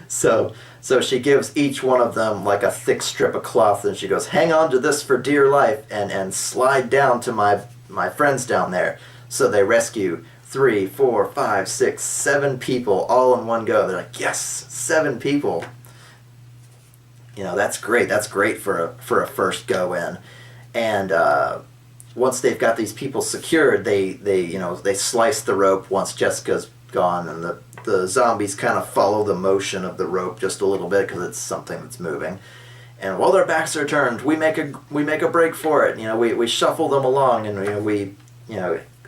So she gives each one of them like a thick strip of cloth, and she goes, hang on to this for dear life and slide down to my friends down there. So they rescue 3, 4, 5, 6, 7 people all in one go. They're like, yes, 7 people. That's great. That's great for a first go in. And once they've got these people secured, they slice the rope once Jessica's gone, and the zombies kind of follow the motion of the rope just a little bit because it's something that's moving. And while their backs are turned, we make a break for it. We shuffle them along, and we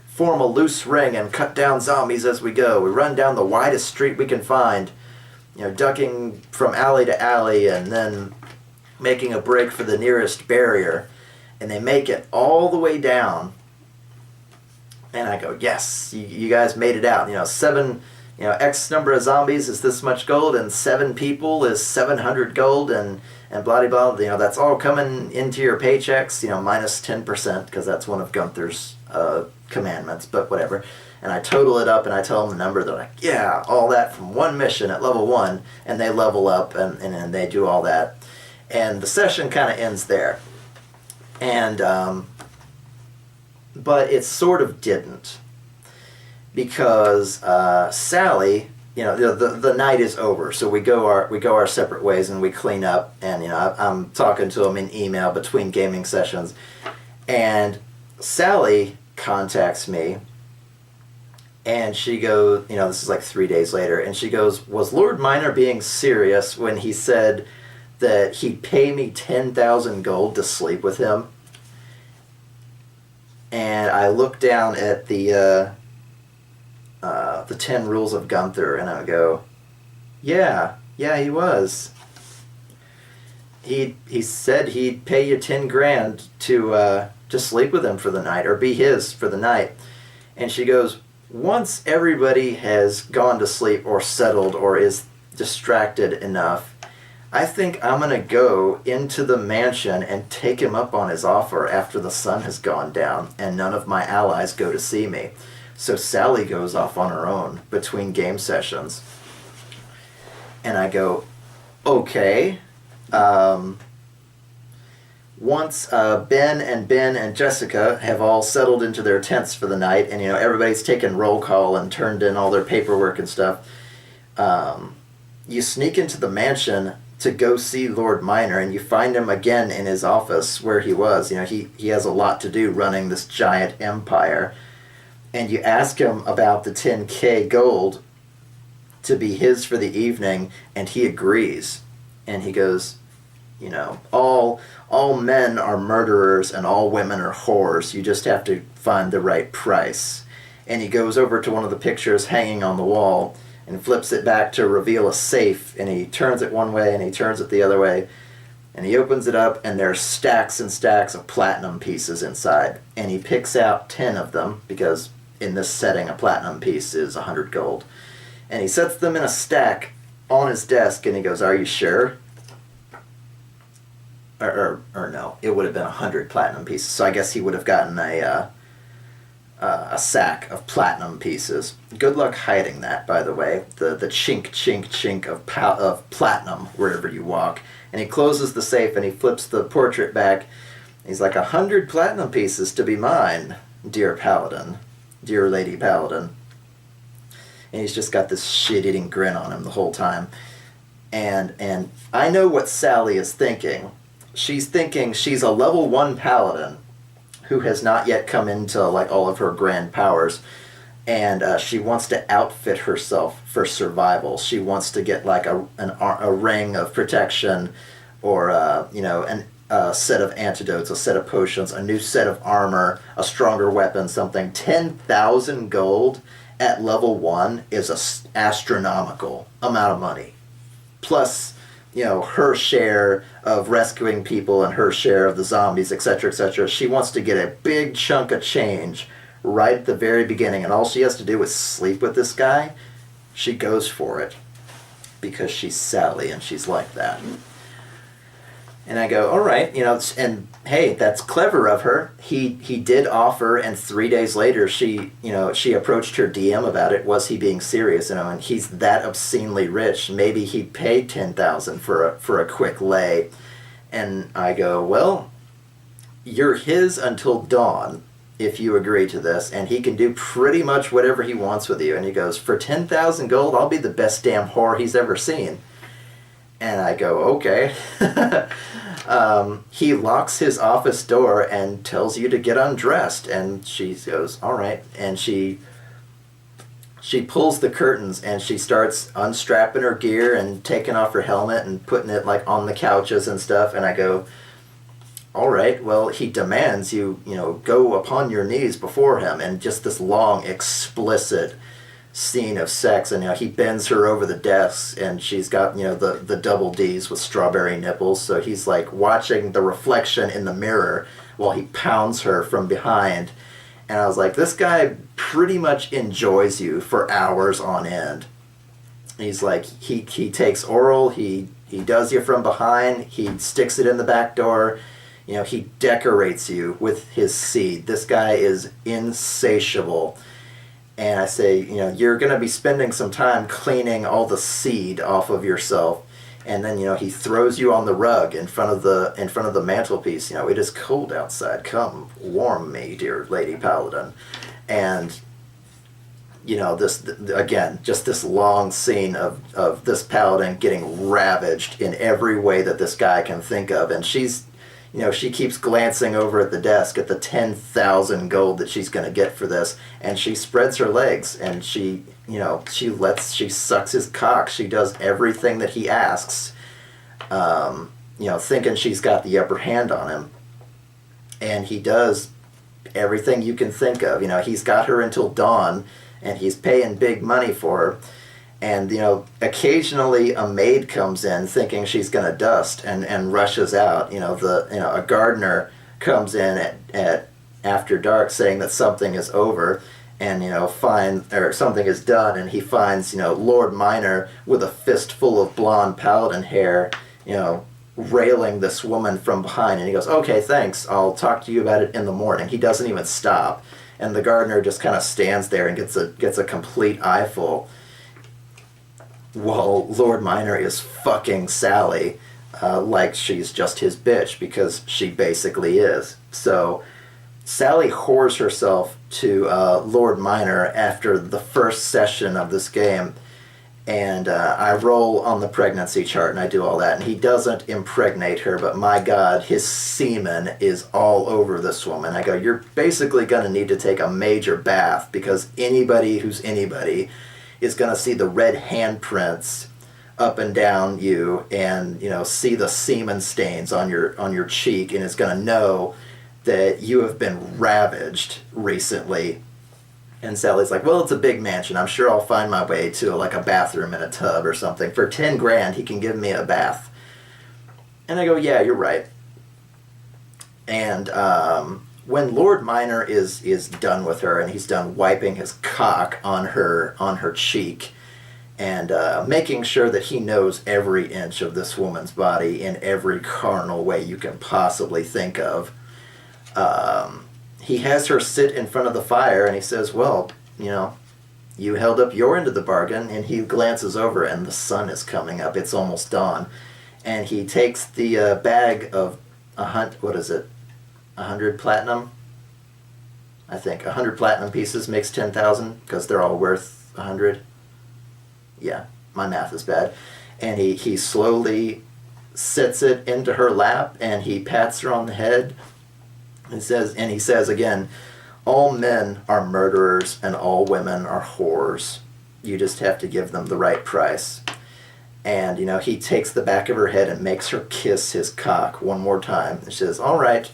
form a loose ring and cut down zombies as we go. We run down the widest street we can find, ducking from alley to alley, and then making a break for the nearest barrier. And they make it all the way down. And I go, yes, you guys made it out. 7, X number of zombies is this much gold, and 7 people is 700 gold, and blah, blah, blah. That's all coming into your paychecks, minus 10%, because that's one of Gunther's commandments, but whatever. And I total it up, and I tell them the number. They're like, yeah, all that from one mission at level 1, and they level up, and they do all that. And the session kind of ends there. And but it sort of didn't, because Sally, the night is over, so we go our separate ways, and we clean up, and I'm talking to them in email between gaming sessions, and Sally contacts me, and she goes, this is like 3 days later, and she goes, was Lord Minor being serious when he said that he'd pay me 10,000 gold to sleep with him? And I look down at the 10 rules of Gunther, and I go, yeah, he was. He said he'd pay you 10 grand to sleep with him for the night, or be his for the night. And she goes, once everybody has gone to sleep or settled or is distracted enough, I think I'm going to go into the mansion and take him up on his offer after the sun has gone down and none of my allies go to see me. So Sally goes off on her own between game sessions. And I go, Okay. Once Ben and Jessica have all settled into their tents for the night, and everybody's taken roll call and turned in all their paperwork and stuff, you sneak into the mansion to go see Lord Minor, and you find him again in his office where he was. He has a lot to do running this giant empire, and you ask him about the 10K gold to be his for the evening, and he agrees, and he goes, all men are murderers and all women are whores. You just have to find the right price. And he goes over to one of the pictures hanging on the wall and flips it back to reveal a safe, and he turns it one way and he turns it the other way, and he opens it up, and there's stacks and stacks of platinum pieces inside, and he picks out 10 of them, because in this setting a platinum piece is 100 gold, and he sets them in a stack on his desk, and he goes, "Are you sure?" Or no, it would have been 100 platinum pieces. So I guess he would have gotten a sack of platinum pieces. Good luck hiding that, by the way. The chink, chink, chink of platinum wherever you walk. And he closes the safe and he flips the portrait back. He's like, 100 platinum pieces to be mine, dear paladin, dear lady paladin. And he's just got this shit-eating grin on him the whole time. And I know what Sally is thinking. She's thinking she's a level 1 paladin who has not yet come into all of her grand powers, and she wants to outfit herself for survival. She wants to get a ring of protection, or a set of antidotes, a set of potions, a new set of armor, a stronger weapon, something. 10,000 gold at level 1 is an astronomical amount of money. Plus, her share of rescuing people and her share of the zombies, etc., etc. She wants to get a big chunk of change right at the very beginning, and all she has to do is sleep with this guy. She goes for it because she's Sally and she's like that. And I go, all right, and hey, that's clever of her. He did offer, and 3 days later, she approached her DM about it. Was he being serious? And he's that obscenely rich. Maybe he'd pay 10,000 for a quick lay. And I go, well, you're his until dawn if you agree to this, and he can do pretty much whatever he wants with you. And he goes, for 10,000 gold, I'll be the best damn whore he's ever seen. And I go, okay. He locks his office door and tells you to get undressed. And she goes, all right. And she pulls the curtains and she starts unstrapping her gear and taking off her helmet and putting it on the couches and stuff. And I go, all right, well, he demands you go upon your knees before him. And just this long, explicit scene of sex, and he bends her over the desk, and she's got the double D's with strawberry nipples, so he's watching the reflection in the mirror while he pounds her from behind. And I was like, this guy pretty much enjoys you for hours on end. He's he takes oral, he does you from behind, he sticks it in the back door, he decorates you with his seed. This guy is insatiable. And I say, you're going to be spending some time cleaning all the seed off of yourself. And then, he throws you on the rug in front of the mantelpiece. It is cold outside. Come warm me, dear Lady Paladin. And, this, again, just this long scene of this paladin getting ravaged in every way that this guy can think of. And she's, she keeps glancing over at the desk at the 10,000 gold that she's going to get for this, and she spreads her legs, and she sucks his cock. She does everything that he asks, thinking she's got the upper hand on him. And he does everything you can think of. He's got her until dawn, and he's paying big money for her. And, occasionally a maid comes in thinking she's going to dust and rushes out. A gardener comes in at after dark saying that something is over, and, something is done, and he finds, Lord Minor with a fistful of blonde paladin hair, railing this woman from behind. And he goes, okay, thanks, I'll talk to you about it in the morning. He doesn't even stop. And the gardener just kind of stands there and gets a complete eyeful. while Lord Minor is fucking Sally like she's just his bitch, because she basically is. So Sally whores herself to Lord Minor after the first session of this game, and I roll on the pregnancy chart and I do all that, and he doesn't impregnate her, but my God, his semen is all over this woman. I go, you're basically going to need to take a major bath, because anybody who's anybody is going to see the red handprints up and down you, and see the semen stains on your cheek, and is going to know that you have been ravaged recently. And Sally's like, well, it's a big mansion. I'm sure I'll find my way to like a bathroom and a tub or something. For 10 grand, he can give me a bath. And I go, yeah, you're right. And when Lord Minor is done with her, and he's done wiping his cock on her cheek, and making sure that he knows every inch of this woman's body in every carnal way you can possibly think of, he has her sit in front of the fire, and he says, well, you held up your end of the bargain. And he glances over, and the sun is coming up. It's almost dawn. And he takes the bag of 100 platinum? I think 100 platinum pieces makes 10,000, because they're all worth 100. Yeah, my math is bad. And he slowly sits it into her lap, and he pats her on the head. He says again, all men are murderers and all women are whores. You just have to give them the right price. And, he takes the back of her head and makes her kiss his cock one more time. And she says, all right,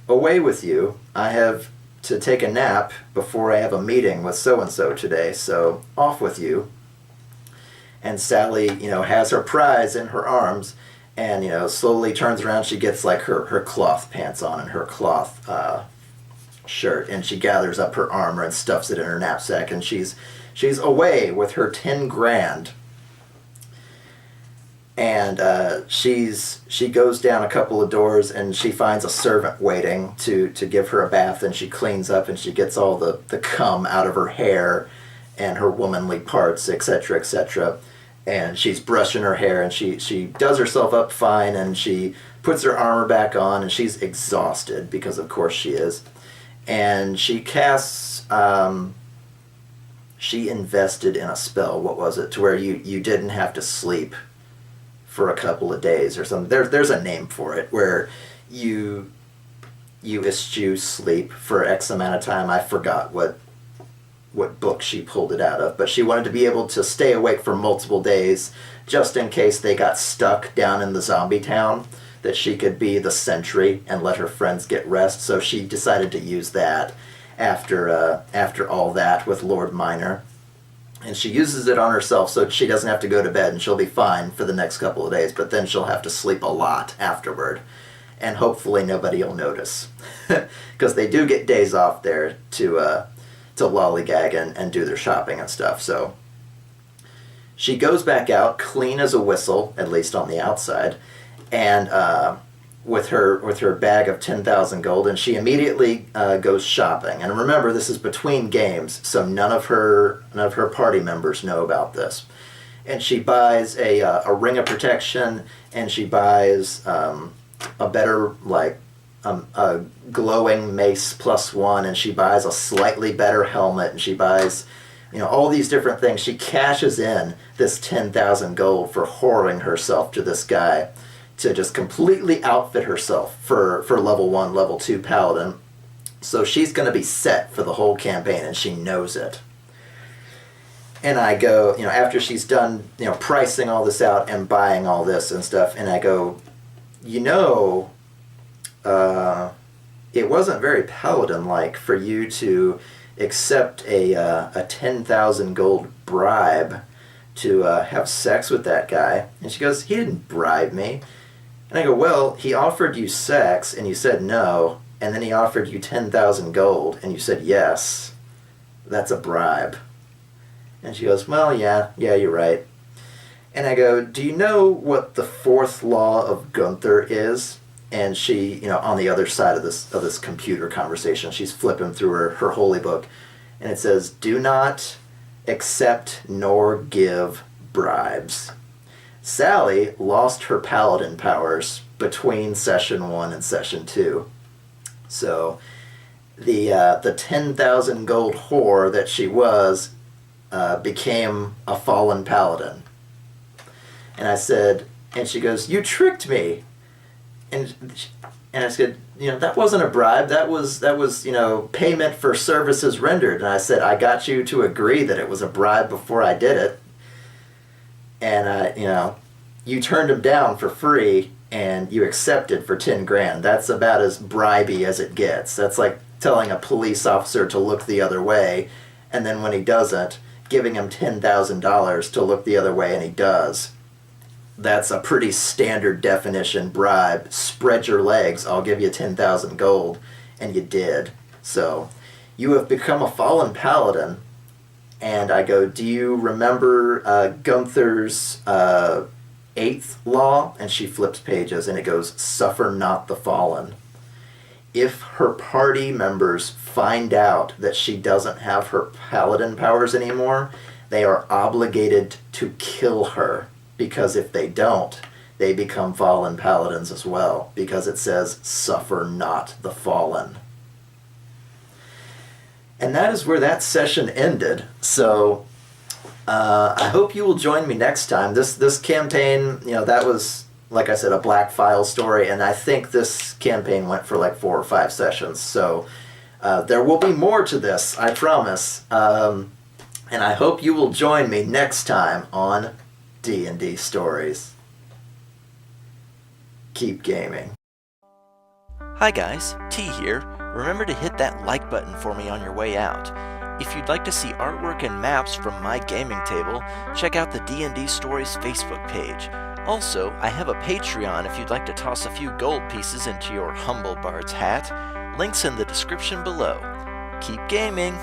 away with you. I have to take a nap before I have a meeting with so-and-so today, so off with you. And Sally, has her prize in her arms, and, slowly turns around. She gets like her cloth pants on and her cloth shirt, and she gathers up her armor and stuffs it in her knapsack, and she's away with her 10 grand. And she goes down a couple of doors, and she finds a servant waiting to give her a bath, and she cleans up, and she gets all the cum out of her hair and her womanly parts, etc., etc. And she's brushing her hair, and she does herself up fine, and she puts her armor back on, and she's exhausted, because of course she is. And she casts, she invested in a spell, what was it, to where you didn't have to sleep for a couple of days or something. There's a name for it, where you eschew sleep for X amount of time. I forgot what book she pulled it out of, but she wanted to be able to stay awake for multiple days, just in case they got stuck down in the zombie town, that she could be the sentry and let her friends get rest. So she decided to use that after all that with Lord Minor. And she uses it on herself so she doesn't have to go to bed, and she'll be fine for the next couple of days, but then she'll have to sleep a lot afterward. And hopefully nobody will notice. Because they do get days off there to lollygag and do their shopping and stuff. So she goes back out clean as a whistle, at least on the outside, and with her bag of 10,000 gold, and she immediately goes shopping. And remember, this is between games, so none of her party members know about this. And she buys a ring of protection, and she buys a better, a glowing mace +1, and she buys a slightly better helmet, and she buys, all these different things. She cashes in this 10,000 gold for whoring herself to this guy, to just completely outfit herself for level 1, level 2 paladin. So she's going to be set for the whole campaign, and she knows it. And I go, after she's done, pricing all this out and buying all this and stuff, and I go, it wasn't very paladin-like for you to accept a 10,000 gold bribe to have sex with that guy. And she goes, he didn't bribe me. And I go, well, he offered you sex, and you said no, and then he offered you 10,000 gold, and you said yes. That's a bribe. And she goes, well, yeah, you're right. And I go, do you know what the 4th law of Gunther is? And she, on the other side of this computer conversation, she's flipping through her holy book, and it says, do not accept nor give bribes. Sally lost her paladin powers between session 1 and session 2. So the 10,000 gold whore that she was became a fallen paladin. And I said, and she goes, "You tricked me." And I said, that wasn't a bribe. That was payment for services rendered. And I said, I got you to agree that it was a bribe before I did it. And you turned him down for free, and you accepted for 10 grand. That's about as bribey as it gets. That's like telling a police officer to look the other way, and then when he doesn't, giving him $10,000 to look the other way, and he does. That's a pretty standard definition bribe. Spread your legs, I'll give you 10,000 gold, and you did. So you have become a fallen paladin. And I go, "Do you remember Gunther's 8th law?" And she flips pages, and it goes, "Suffer not the fallen." If her party members find out that she doesn't have her paladin powers anymore, they are obligated to kill her, because if they don't, they become fallen paladins as well, because it says, "Suffer not the fallen." And that is where that session ended. So I hope you will join me next time. This campaign, that was, like I said, a black file story, and I think this campaign went for like 4 or 5 sessions. So there will be more to this, I promise. And I hope you will join me next time on D&D Stories. Keep gaming. Hi guys, T here. Remember to hit that like button for me on your way out. If you'd like to see artwork and maps from my gaming table, check out the D&D Stories Facebook page. Also, I have a Patreon if you'd like to toss a few gold pieces into your humble bard's hat. Links in the description below. Keep gaming!